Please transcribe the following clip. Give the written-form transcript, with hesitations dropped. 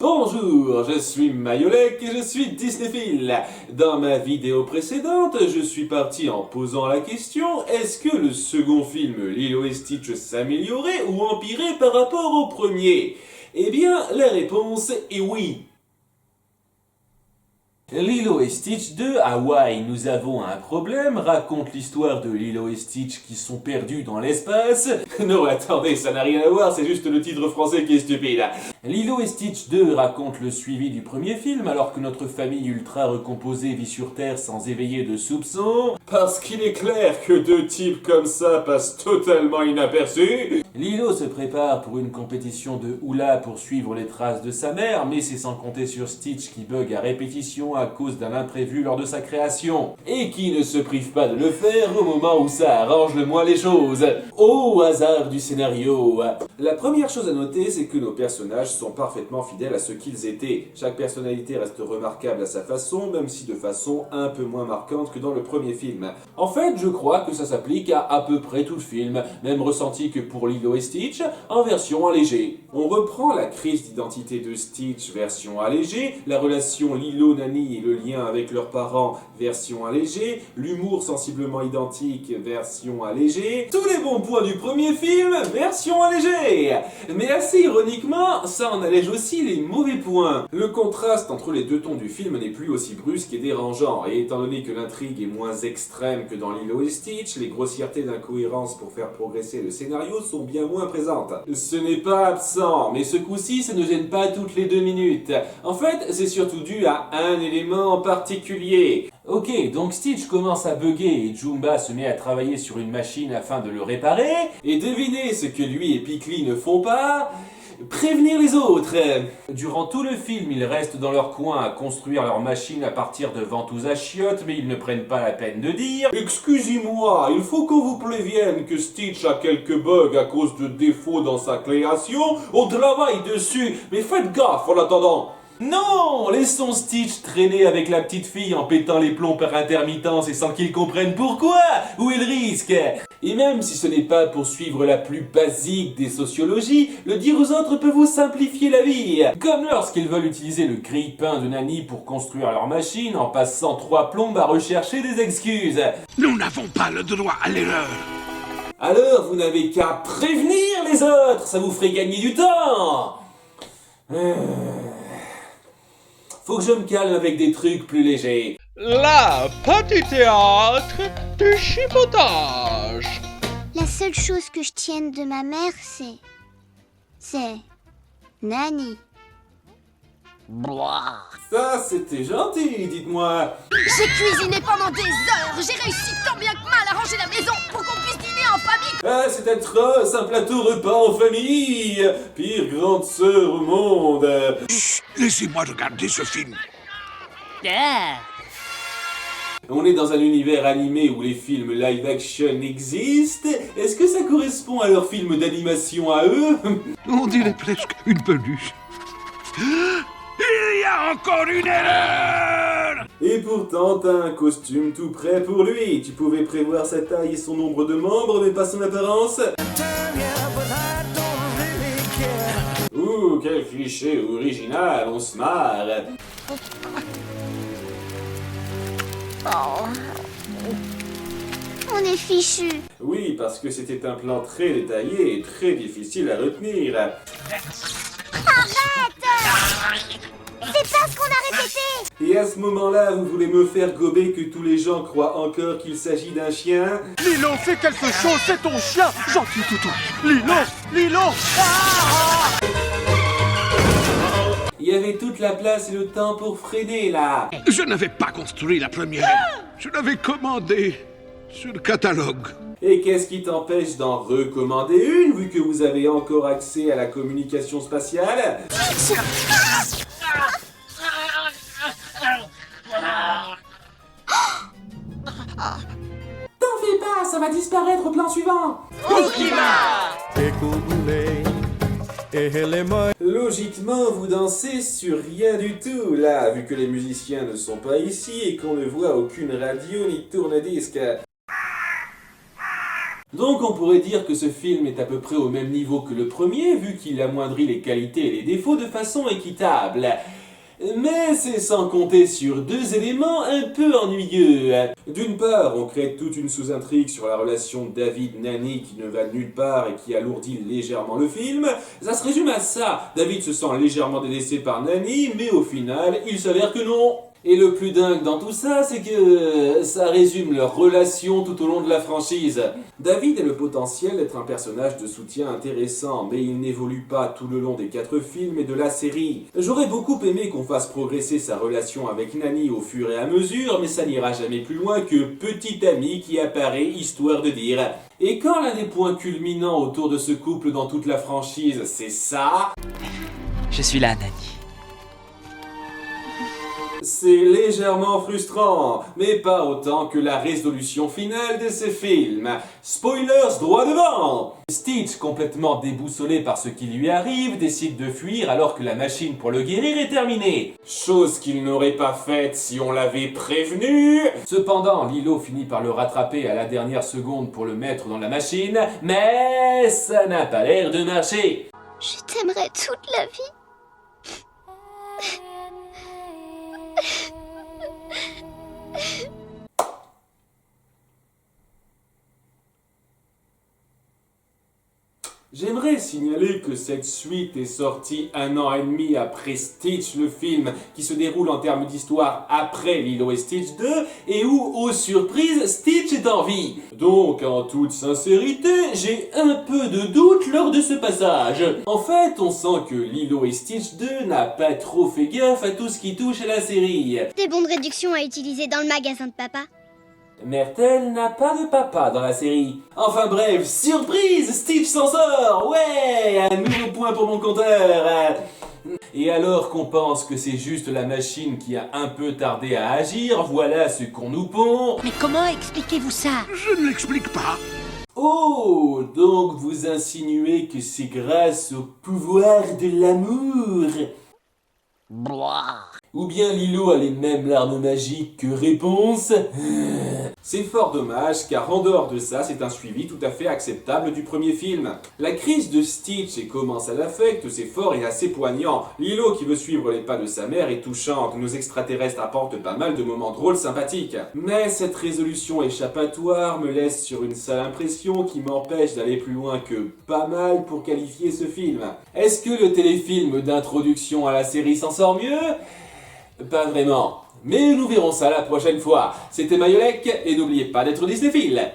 Bonjour, je suis Mayolek et je suis Disneyphile. Dans ma vidéo précédente, je suis parti en posant la question: est-ce que le second film Lilo et Stitch s'améliorait ou empirait par rapport au premier? Eh bien, la réponse est oui. Lilo et Stitch 2, Hawaï, nous avons un problème, raconte l'histoire de Lilo et Stitch qui sont perdus dans l'espace. Non, attendez, ça n'a rien à voir, c'est juste le titre français qui est stupide. Lilo et Stitch 2 raconte le suivi du premier film, alors que notre famille ultra recomposée vit sur Terre sans éveiller de soupçons. Parce qu'il est clair que deux types comme ça passent totalement inaperçus. Lilo se prépare pour une compétition de hula pour suivre les traces de sa mère, mais c'est sans compter sur Stitch qui bug à répétition à cause d'un imprévu lors de sa création, et qui ne se prive pas de le faire au moment où ça arrange le moins les choses. Au hasard du scénario. La première chose à noter, c'est que nos personnages sont parfaitement fidèles à ce qu'ils étaient. Chaque personnalité reste remarquable à sa façon, même si de façon un peu moins marquante que dans le premier film. En fait, je crois que ça s'applique à peu près tout le film, même ressenti que pour Lilo et Stitch, en version allégée. On reprend la crise d'identité de Stitch, version allégée, la relation Lilo-Nani et le lien avec leurs parents, version allégée, l'humour sensiblement identique, version allégée, tous les bons points du premier film, version allégée. Mais assez ironiquement, ça en allège aussi les mauvais points. Le contraste entre les deux tons du film n'est plus aussi brusque et dérangeant, et étant donné que l'intrigue est moins extrême que dans Lilo et Stitch, les grossièretés d'incohérence pour faire progresser le scénario sont bien moins présentes. Ce n'est pas absent, mais ce coup-ci, ça ne gêne pas toutes les 2 minutes. En fait, c'est surtout dû à un élément en particulier. Ok, donc Stitch commence à bugger et Jumba se met à travailler sur une machine afin de le réparer, et devinez ce que lui et Pikli ne font pas: prévenir les autres. Durant tout le film, ils restent dans leur coin à construire leur machine à partir de ventouses à chiottes, mais ils ne prennent pas la peine de dire: excusez-moi, il faut qu'on vous prévienne que Stitch a quelques bugs à cause de défauts dans sa création, on travaille dessus, mais faites gaffe en attendant. Non, laissons Stitch traîner avec la petite fille en pétant les plombs par intermittence et sans qu'il comprenne pourquoi. Où est le risque? Et même si ce n'est pas pour suivre la plus basique des sociologies, le dire aux autres peut vous simplifier la vie. Comme lorsqu'ils veulent utiliser le grille-pain de Nani pour construire leur machine en passant 3 plombes à rechercher des excuses. Nous n'avons pas le droit à l'erreur. Alors vous n'avez qu'à prévenir les autres, ça vous ferait gagner du temps. Faut que je me calme avec des trucs plus légers. La petit théâtre du chipotage. La seule chose que je tienne de ma mère, c'est Nani. Ça, c'était gentil, dites-moi. J'ai cuisiné pendant des heures. J'ai réussi tant bien que mal à ranger la maison pour qu'on puisse dîner en famille. Ah, c'est atroce, un plateau repas en famille. Pire grande sœur au monde. Chut, laissez-moi regarder ce film. On est dans un univers animé où les films live-action existent. Est-ce que ça correspond à leurs films d'animation à eux? On dirait presque une peluche. Il y a encore une erreur! Et pourtant, t'as un costume tout prêt pour lui. Tu pouvais prévoir sa taille et son nombre de membres, mais pas son apparence. Ouh, quel cliché original, on se marre. On est fichu. Oui, parce que c'était un plan très détaillé et très difficile à retenir. C'est pas ce qu'on a répété. Et à ce moment-là, vous voulez me faire gober que tous les gens croient encore qu'il s'agit d'un chien? Lilo, fais quelque chose, c'est ton chien. Gentil toutou. Lilo. Il y avait toute la place et le temps pour freiner, là. Je n'avais pas construit la première. Je l'avais commandée sur le catalogue. Et qu'est-ce qui t'empêche d'en recommander une, vu que vous avez encore accès à la communication spatiale? T'en fais pas, ça va disparaître au plan suivant. Logiquement, vous dansez sur rien du tout, là, vu que les musiciens ne sont pas ici et qu'on ne voit aucune radio ni tourne-disque. Donc on pourrait dire que ce film est à peu près au même niveau que le premier, vu qu'il amoindrit les qualités et les défauts de façon équitable. Mais c'est sans compter sur deux éléments un peu ennuyeux. D'une part, on crée toute une sous-intrigue sur la relation David-Nanny qui ne va nulle part et qui alourdit légèrement le film. Ça se résume à ça. David se sent légèrement délaissé par Nanny, mais au final, il s'avère que non. Et le plus dingue dans tout ça, c'est que ça résume leur relation tout au long de la franchise. David a le potentiel d'être un personnage de soutien intéressant, mais il n'évolue pas tout le long des 4 films et de la série. J'aurais beaucoup aimé qu'on fasse progresser sa relation avec Nanny au fur et à mesure, mais ça n'ira jamais plus loin que petit ami qui apparaît histoire de dire. Et quand l'un des points culminants autour de ce couple dans toute la franchise, c'est ça... Je suis là, Nanny. C'est légèrement frustrant, mais pas autant que la résolution finale de ce film. Spoilers droit devant! Stitch, complètement déboussolé par ce qui lui arrive, décide de fuir alors que la machine pour le guérir est terminée. Chose qu'il n'aurait pas faite si on l'avait prévenu. Cependant, Lilo finit par le rattraper à la dernière seconde pour le mettre dans la machine, mais ça n'a pas l'air de marcher. Je t'aimerai toute la vie. J'aimerais signaler que cette suite est sortie 1 an et demi après Stitch le film, qui se déroule en termes d'histoire après Lilo et Stitch 2, et où, aux surprises, Stitch est en vie. Donc, en toute sincérité, j'ai un peu de doute lors de ce passage. En fait, on sent que Lilo et Stitch 2 n'a pas trop fait gaffe à tout ce qui touche à la série. Des bons de réduction à utiliser dans le magasin de papa. Myrtle n'a pas de papa dans la série. Enfin bref, surprise, Stitch s'en sort. Ouais, un nouveau point pour mon compteur. Et alors qu'on pense que c'est juste la machine qui a un peu tardé à agir, voilà ce qu'on nous pond. Mais comment expliquez-vous ça? Je ne l'explique pas. Oh, donc vous insinuez que c'est grâce au pouvoir de l'amour. Ou bien Lilo a les mêmes larmes magiques que réponse. C'est fort dommage, car en dehors de ça, c'est un suivi tout à fait acceptable du premier film. La crise de Stitch et comment ça l'affecte, c'est fort et assez poignant. Lilo qui veut suivre les pas de sa mère est touchante, nos extraterrestres apportent pas mal de moments drôles sympathiques. Mais cette résolution échappatoire me laisse sur une sale impression qui m'empêche d'aller plus loin que pas mal pour qualifier ce film. Est-ce que le téléfilm d'introduction à la série s'en sort mieux ? Pas vraiment. Mais nous verrons ça la prochaine fois. C'était Mayolek, et n'oubliez pas d'être Disneyphile.